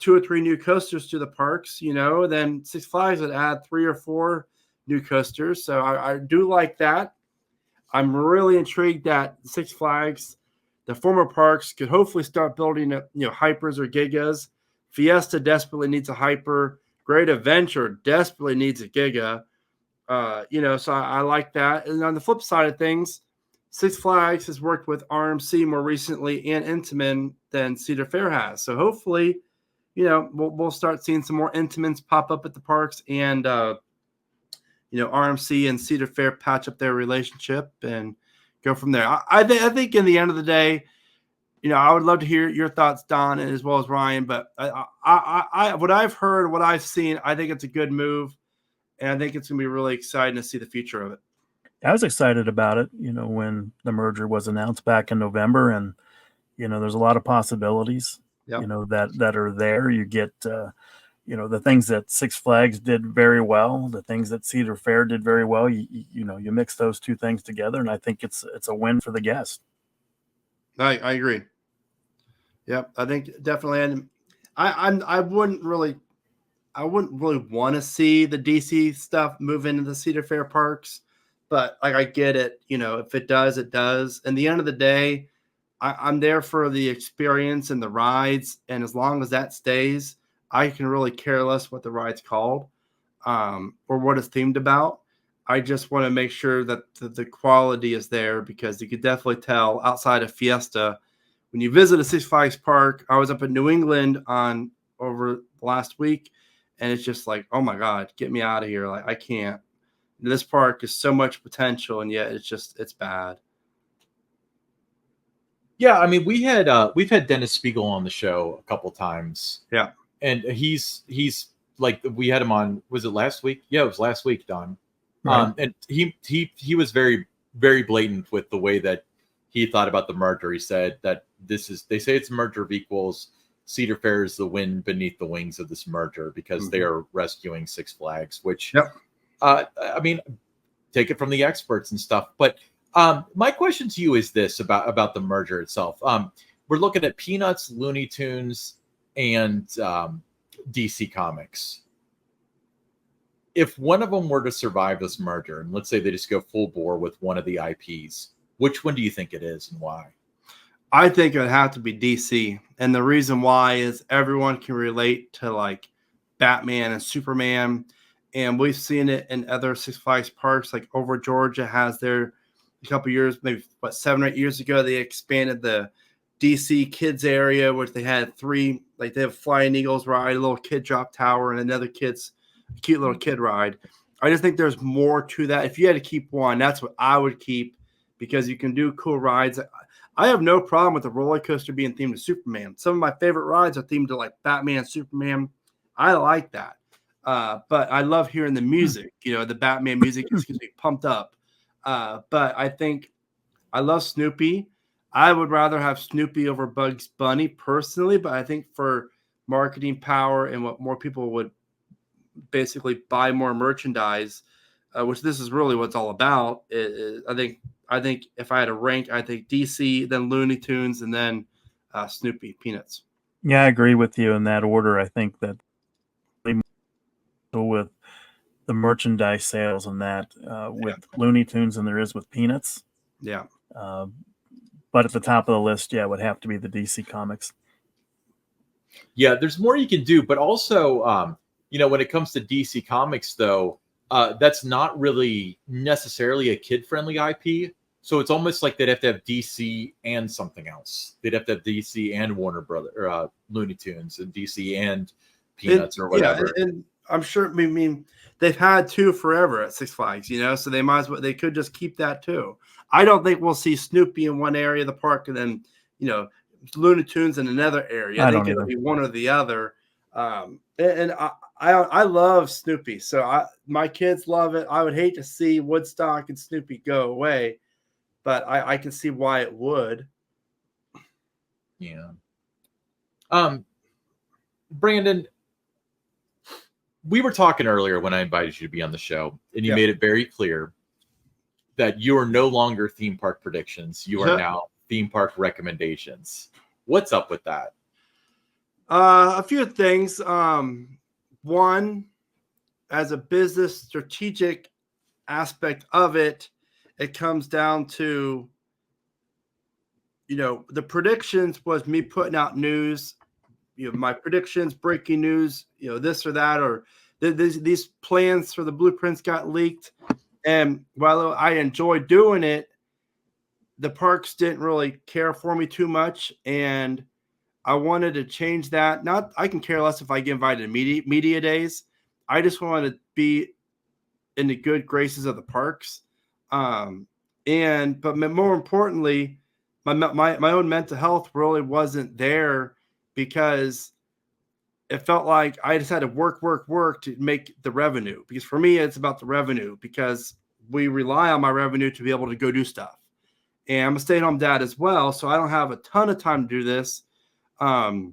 2 or 3 new coasters to the parks, then Six Flags would add 3 or 4 new coasters. So I do like that. I'm really intrigued that Six Flags, the former parks, could hopefully start building hypers or gigas. Fiesta desperately needs a hyper. Great Adventure desperately needs a giga. So I like that. And on the flip side of things, Six Flags has worked with RMC more recently and Intamin than Cedar Fair has. So hopefully, we'll start seeing some more Intamins pop up at the parks, and RMC and Cedar Fair patch up their relationship and go from there. I think in the end of the day, I would love to hear your thoughts, Don, and as well as Ryan. But I what I've heard, what I've seen, I think it's a good move, and I think it's going to be really exciting to see the future of it. I was excited about it, when the merger was announced back in November, and there's a lot of possibilities, Yep. that are there. You get, the things that Six Flags did very well, the things that Cedar Fair did very well. You mix those two things together, and I think it's a win for the guest. I agree. Yep, I think definitely. And I wouldn't really want to see the DC stuff move into the Cedar Fair parks, but I get it. If it does, it does. And the end of the day, I'm there for the experience and the rides, and as long as that stays, I can really care less what the ride's called, or what it's themed about. I just want to make sure that the quality is there, because you could definitely tell outside of Fiesta, when you visit a Six Flags park. I was up in New England over last week, and it's just like, oh my God, get me out of here. Like, I can't. This park is so much potential, and yet it's bad. Yeah, I mean, we've had Dennis Spiegel on the show a couple times. Yeah. And he's like, we had him on, was it last week? Yeah, it was last week, Don. Right. And he was very, very blatant with the way that he thought about the merger. He said that they say it's a merger of equals. Cedar Fair is the wind beneath the wings of this merger, because they are rescuing Six Flags, which, Yep. I mean, take it from the experts and stuff. But my question to you is this about the merger itself. We're looking at Peanuts, Looney Tunes, and DC Comics. If one of them were to survive this merger, and let's say they just go full bore with one of the IPs, which one do you think it is, and why? I think it would have to be DC. And the reason why is everyone can relate to like Batman and Superman. And we've seen it in other Six Flags parks, like Over Georgia has a couple years, maybe 7 or 8 years ago, they expanded the DC kids area, which they had they have Flying Eagles ride, a little kid drop tower, and another cute little kid ride. I just think there's more to that. If you had to keep one, that's what I would keep, because you can do cool rides. I have no problem with the roller coaster being themed to Superman. Some of my favorite rides are themed to like Batman, Superman. I like that. But I love hearing the music, the Batman music just gets me pumped up. But I think I love Snoopy. I would rather have Snoopy over Bugs Bunny personally, but I think for marketing power and what more people would basically buy more merchandise, which this is really what it's all about. I think if I had to rank, I think DC, then Looney Tunes, and then Snoopy, Peanuts. Yeah, I agree with you in that order. I think that with the merchandise sales and that with Looney Tunes than there is with Peanuts. Yeah. But at the top of the list, it would have to be the DC Comics. Yeah, there's more you can do, but also, when it comes to DC Comics, though, that's not really necessarily a kid-friendly IP. So it's almost like they'd have to have DC and something else. They'd have to have DC and Warner Brothers, or Looney Tunes, and DC and Peanuts, or whatever. Yeah, and I'm sure. I mean, they've had two forever at Six Flags, so they might as well. They could just keep that too. I don't think we'll see Snoopy in one area of the park and then Looney Tunes in another area. I think it'll be one or the other. And I love Snoopy, so my kids love it. I would hate to see Woodstock and Snoopy go away, but I can see why it would. Yeah. Brandon, we were talking earlier when I invited you to be on the show, and you made it very clear that you are no longer theme park predictions. You are now theme park recommendations. What's up with that? A few things. One, as a business strategic aspect of it, it comes down to, the predictions was me putting out news, my predictions, breaking news, this or that, or these plans for the blueprints got leaked. And while I enjoyed doing it, the parks didn't really care for me too much. And I wanted to change that. Not, I can care less if I get invited to media days. I just want to be in the good graces of the parks. But more importantly, my own mental health really wasn't there, because it felt like I just had to work to make the revenue. Because for me, it's about the revenue, because we rely on my revenue to be able to go do stuff. And I'm a stay-at-home dad as well, so I don't have a ton of time to do this. So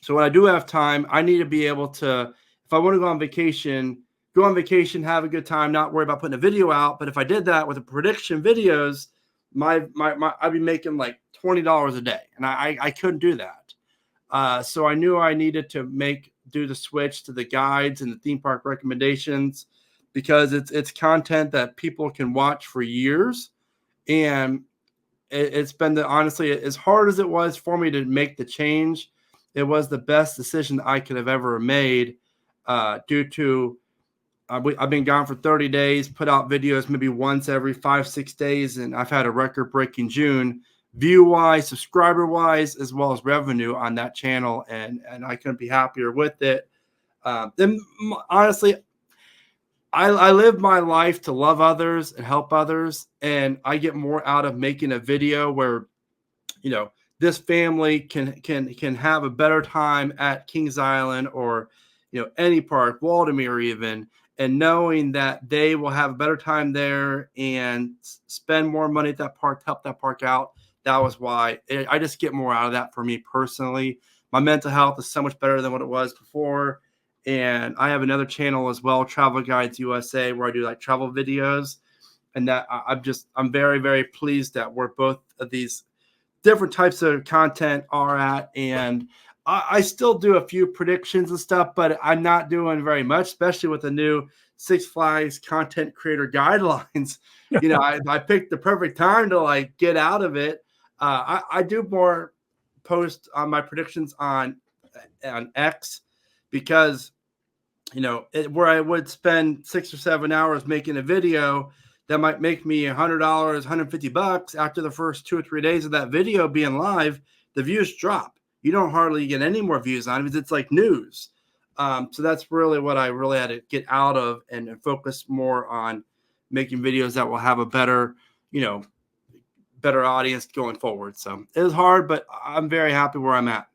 when I do have time, I need to be able to, if I want to go on vacation, have a good time, not worry about putting a video out. But if I did that with the prediction videos, I'd be making like $20 a day, and I couldn't do that. So I knew I needed to do the switch to the guides and the theme park recommendations, because it's content that people can watch for years. And it's been honestly, as hard as it was for me to make the change, it was the best decision I could have ever made, due to I've been gone for 30 days, put out videos maybe once every 5-6 days, and I've had a record-breaking June, view-wise, subscriber-wise, as well as revenue on that channel, and I couldn't be happier with it. And honestly, I live my life to love others and help others, and I get more out of making a video where, this family can have a better time at Kings Island, or, any park, Waldemere even, and knowing that they will have a better time there and spend more money at that park to help that park out. That was why I just get more out of that for me personally. My mental health is so much better than what it was before. And I have another channel as well, Travel Guides USA, where I do like travel videos. And that I'm very, very pleased that where both of these different types of content are at. And I still do a few predictions and stuff, but I'm not doing very much, especially with the new Six Flags content creator guidelines. I picked the perfect time to like get out of it. I do more post on my predictions on X, because where I would spend 6 or 7 hours making a video that might make me $100, $150 after the first 2 or 3 days of that video being live, the views drop. You don't hardly get any more views on it, because it's like news. So that's really what I really had to get out of, and focus more on making videos that will have a better audience going forward. So it was hard, but I'm very happy where I'm at.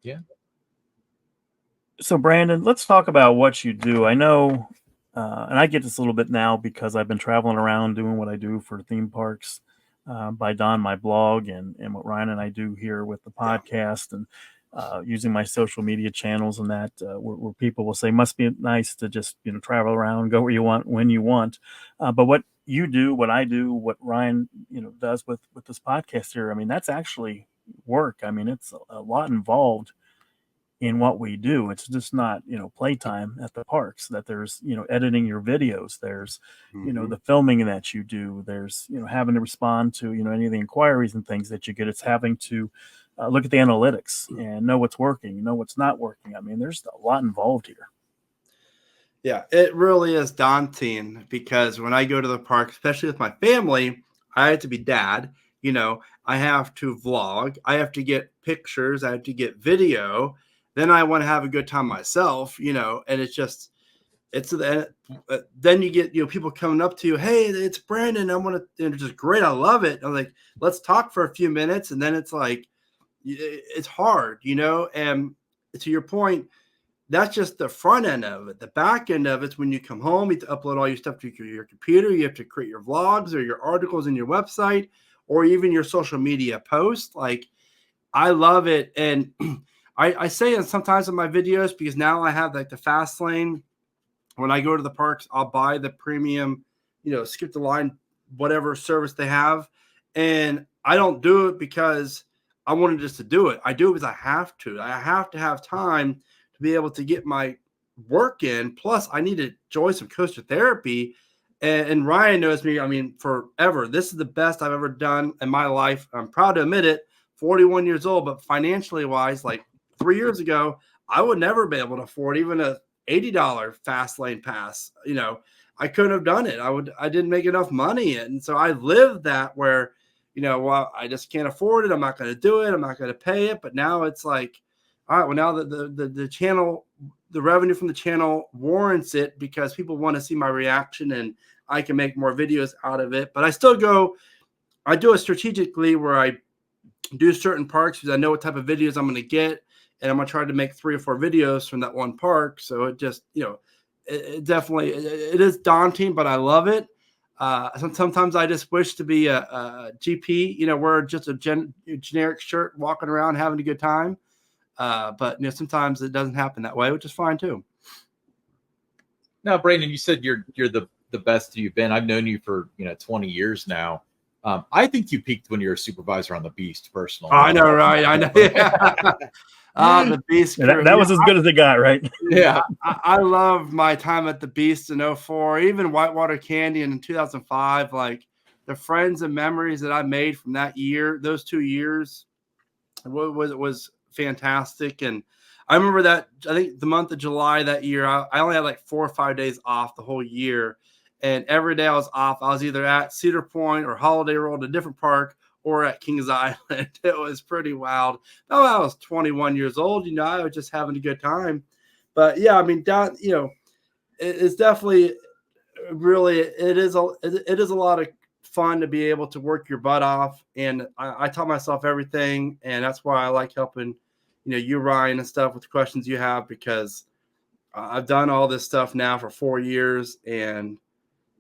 Yeah. So Brandon, let's talk about what you do. I know, and I get this a little bit now because I've been traveling around doing what I do for theme parks, by Don, my blog, and what Ryan and I do here with the podcast, and using my social media channels, and that where people will say, must be nice to just travel around, go where you want, when you want. But what you do, what I do, what Ryan does with this podcast here, I mean, that's actually work. I mean, it's a lot involved in what we do. It's just not playtime at the parks. That there's editing your videos, there's the filming that you do, there's having to respond to any of the inquiries and things that you get. It's having to look at the analytics and know what's working, what's not working. I mean, there's a lot involved here. Yeah, it really is daunting, because when I go to the park, especially with my family, I have to be dad. I have to vlog, I have to get pictures, I have to get video. Then I want to have a good time myself, and then you get, people coming up to you, hey, it's Brandon, I want to, it's just great, I love it. I'm like, let's talk for a few minutes. And then it's like, it's hard, and to your point, that's just the front end of it. The back end of it's when you come home, you have to upload all your stuff to your computer. You have to create your vlogs or your articles in your website, or even your social media posts. Like, I love it. And I say it sometimes in my videos, because now I have like the fast lane. When I go to the parks, I'll buy the premium, skip the line, whatever service they have. And I don't do it because I wanted just to do it. I do it because I have to. I have to have time to be able to get my work in. Plus, I need to enjoy some coaster therapy. And Ryan knows me, I mean, forever. This is the best I've ever done in my life. I'm proud to admit it. 41 years old, but financially wise, like 3 years ago, I would never be able to afford even a $80 fast lane pass. I couldn't have done it. I didn't make enough money. And so I lived that, where, well, I just can't afford it. I'm not going to do it. I'm not going to pay it. But now it's like, all right, well, now the channel, the revenue from the channel warrants it because people want to see my reaction and I can make more videos out of it. But I do it strategically where I do certain parks because I know what type of videos I'm going to get. And I'm going to try to make 3 or 4 videos from that one park. So it just, it definitely, it is daunting, but I love it. Sometimes I just wish to be a GP, wear just a generic shirt, walking around, having a good time. But sometimes it doesn't happen that way, which is fine too. Now, Brandon, you said you're the best you've been. I've known you for 20 years now. I think you peaked when you were a supervisor on the Beast, personally. Oh, I know, right? I know. Yeah. The Beast. That was as good as it got, right? Yeah. I love my time at the Beast in 2004, even Whitewater Candy in 2005. Like the friends and memories that I made from that year, those 2 years, was fantastic. And I remember that, I think the month of July that year, I only had like 4 or 5 days off the whole year. And every day I was off, I was either at Cedar Point or Holiday World, a different park, or at Kings Island. It was pretty wild. Oh, I was 21 years old. I was just having a good time. But yeah, I mean, it's definitely really, it is a lot of fun to be able to work your butt off. And I taught myself everything. And that's why I like helping, you, Ryan, and stuff with the questions you have, because I've done all this stuff now for 4 years, and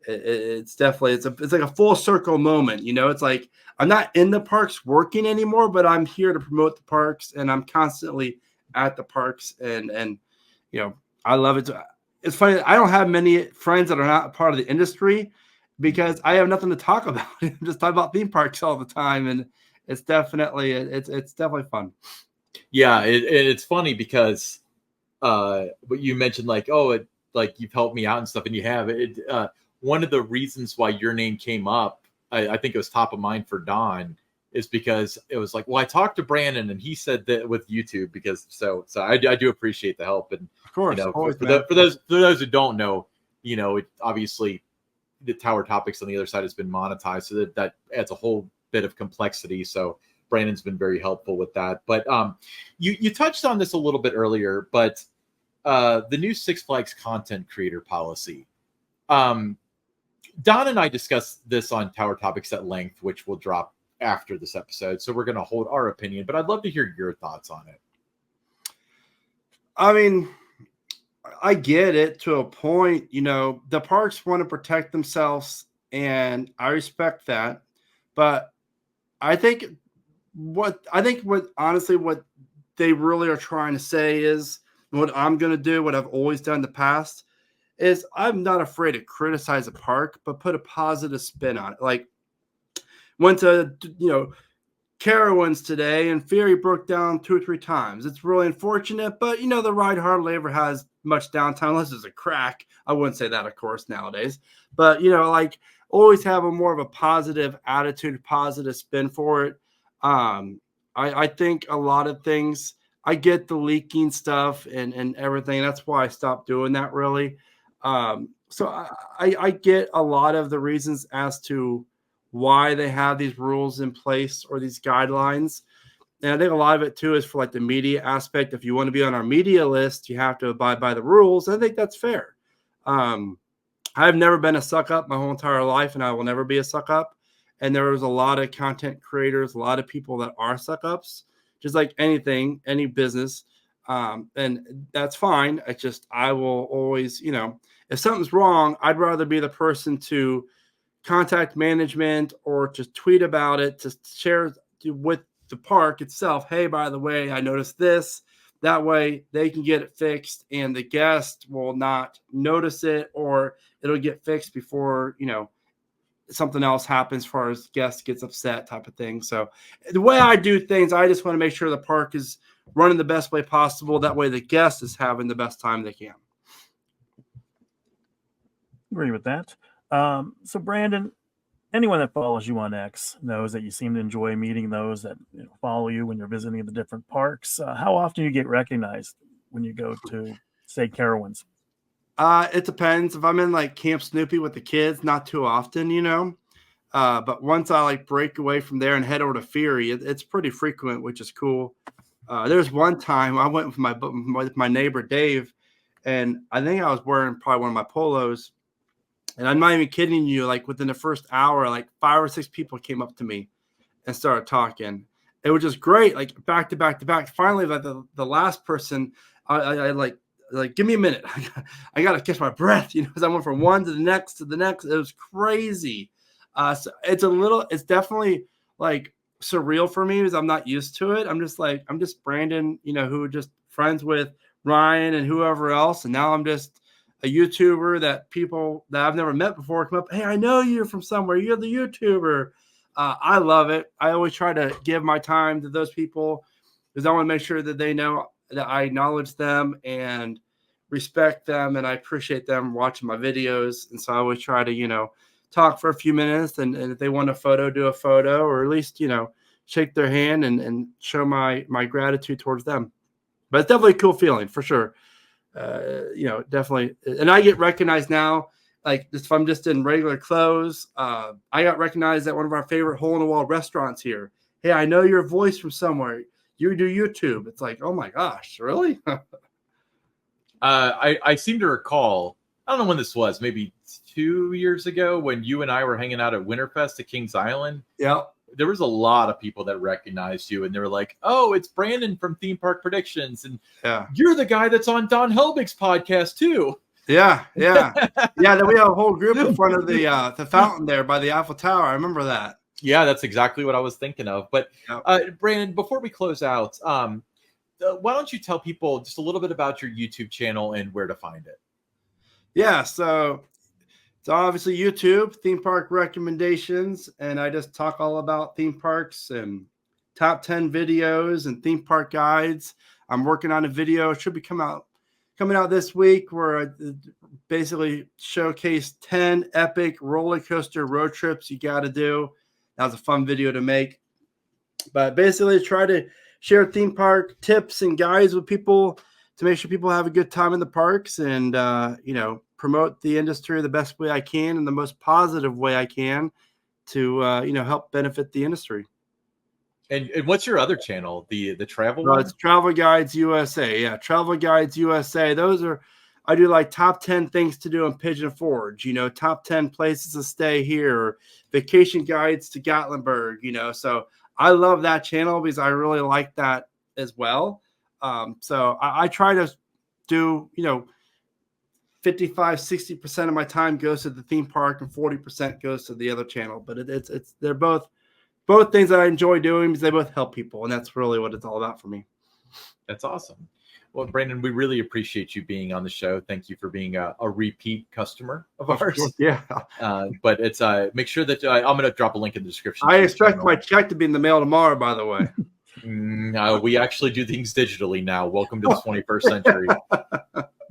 it's definitely, it's like a full circle moment. It's like I'm not in the parks working anymore, but I'm here to promote the parks, and I'm constantly at the parks, and I love it. It's funny, I don't have many friends that are not part of the industry because I have nothing to talk about. I'm just talking about theme parks all the time, and it's definitely fun. Yeah, it's funny because what you mentioned, like, like you've helped me out and stuff, and you have it. One of the reasons why your name came up, I think it was top of mind for Don, is because it was like, well, I talked to Brandon and he said that with YouTube, because so I do appreciate the help. And of course, always, for those who don't know, it obviously the Tower Topics on the other side has been monetized, so that adds a whole bit of complexity. So Brandon's been very helpful with that. But you touched on this a little bit earlier, but the new Six Flags content creator policy. Don and I discussed this on Tower Topics at length, which will drop after this episode. So we're going to hold our opinion, but I'd love to hear your thoughts on it. I mean, I get it to a point. The parks want to protect themselves, and I respect that. But I think what they really are trying to say is, what I'm going to do, what I've always done in the past, is I'm not afraid to criticize a park, but put a positive spin on it. Like, went to, Carowinds today, and Ferry broke down 2 or 3 times. It's really unfortunate, but the ride hardly ever has much downtime unless there's a crack. I wouldn't say that, of course, nowadays, but like, always have a more of a positive attitude, positive spin for it. I think a lot of things, I get the leaking stuff and everything. That's why I stopped doing that, really. So I get a lot of the reasons as to why they have these rules in place or these guidelines. And I think a lot of it too is for like the media aspect. If you want to be on our media list, you have to abide by the rules. I think that's fair. I've never been a suck up my whole entire life, and I will never be a suck up. And there was a lot of content creators, a lot of people that are suck ups, just like anything, any business. And that's fine. It's just, I will always, if something's wrong, I'd rather be the person to contact management or to tweet about it, to share with the park itself. Hey, by the way, I noticed this. That way they can get it fixed, and the guest will not notice it, or it'll get fixed before, something else happens as far as guest gets upset type of thing. So the way I do things, I just want to make sure the park is running the best way possible. That way the guest is having the best time they can. Agree with that. So Brandon, anyone that follows you on X knows that you seem to enjoy meeting those that follow you when you're visiting the different parks. How often do you get recognized when you go to, say, Carowinds? It depends. If I'm in like Camp Snoopy with the kids, not too often, But once I like break away from there and head over to Fury, it's pretty frequent, which is cool. There's one time I went with my neighbor Dave, and I think I was wearing probably one of my polos. And I'm not even kidding you. Like within the first hour, like 5 or 6 people came up to me and started talking. It was just great, like back to back to back. Finally, like the last person, I like give me a minute. I gotta catch my breath, because I went from one to the next to the next. It was crazy. So it's definitely like surreal for me because I'm not used to it. I'm just Brandon, who just friends with Ryan and whoever else, and now I'm just a YouTuber that people that I've never met before come up. Hey, I know you're from somewhere. You're the YouTuber. I love it. I always try to give my time to those people because I want to make sure that they know that I acknowledge them and respect them, and I appreciate them watching my videos. And so I always try to, talk for a few minutes, and if they want a photo, do a photo, or at least, shake their hand and show my gratitude towards them. But it's definitely a cool feeling for sure. Definitely. And I get recognized now. Like if I'm just in regular clothes, I got recognized at one of our favorite hole-in-the-wall restaurants here. Hey, I know your voice from somewhere. You do YouTube. It's like, oh my gosh, really? I seem to recall, I don't know when this was, maybe 2 years ago when you and I were hanging out at Winterfest at Kings Island. Yeah. There was a lot of people that recognized you, and they were like, oh, it's Brandon from Theme Park Predictions. And you're the guy that's on Don Helbig's podcast too. Yeah. Then we have a whole group in front of the fountain there by the Eiffel Tower. I remember that. Yeah, that's exactly what I was thinking of. But Brandon, before we close out, why don't you tell people just a little bit about your YouTube channel and where to find it? Yeah, so it's obviously YouTube, Theme Park Recommendations, and I just talk all about theme parks and top 10 videos and theme park guides. I'm working on a video. It should be coming out this week where I basically showcase 10 epic roller coaster road trips you got to do. That was a fun video to make. But basically try to share theme park tips and guides with people to make sure people have a good time in the parks and, promote the industry the best way I can and the most positive way I can to, help benefit the industry. And what's your other channel? The travel one? one? It's Travel Guides USA. Yeah, Travel Guides USA. I do like top 10 things to do in Pigeon Forge, top 10 places to stay here, or vacation guides to Gatlinburg, so I love that channel because I really like that as well. So I try to do, 55, 60% of my time goes to the theme park and 40% goes to the other channel. But they're both things that I enjoy doing because they both help people. And that's really what it's all about for me. That's awesome. Well, Brandon, we really appreciate you being on the show. Thank you for being a repeat customer of ours. Yeah. But it's make sure that I'm going to drop a link in the description. I expect my check to be in the mail tomorrow, by the way. No, we actually do things digitally now. Welcome to the 21st century.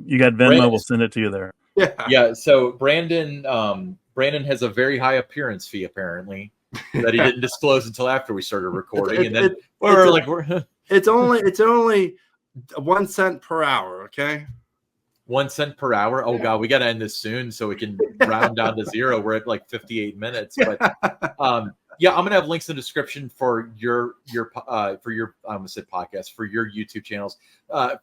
You got Venmo, we'll send it to you there. Yeah. So Brandon has a very high appearance fee, apparently, that he didn't disclose until after we started recording. And then it's only 1 cent per hour. Okay. 1 cent per hour. Oh God, we got to end this soon so we can round down to zero. We're at like 58 minutes, but yeah, I'm gonna have links in the description for your I almost said podcast, for your YouTube channels. I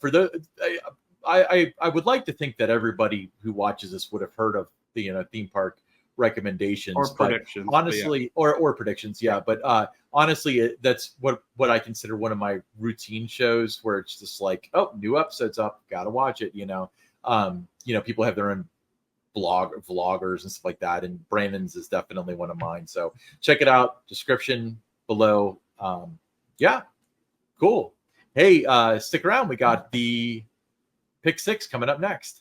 would like to think that everybody who watches this would have heard of the theme park recommendations or predictions, honestly, or predictions. Yeah, but honestly, that's what I consider one of my routine shows where it's just like, oh, new episode's up, gotta watch it. People have their own vloggers and stuff like that, and Brandon's is definitely one of mine. So check it out, description below. Yeah, cool. Hey, stick around. We got the Pick 6 coming up next.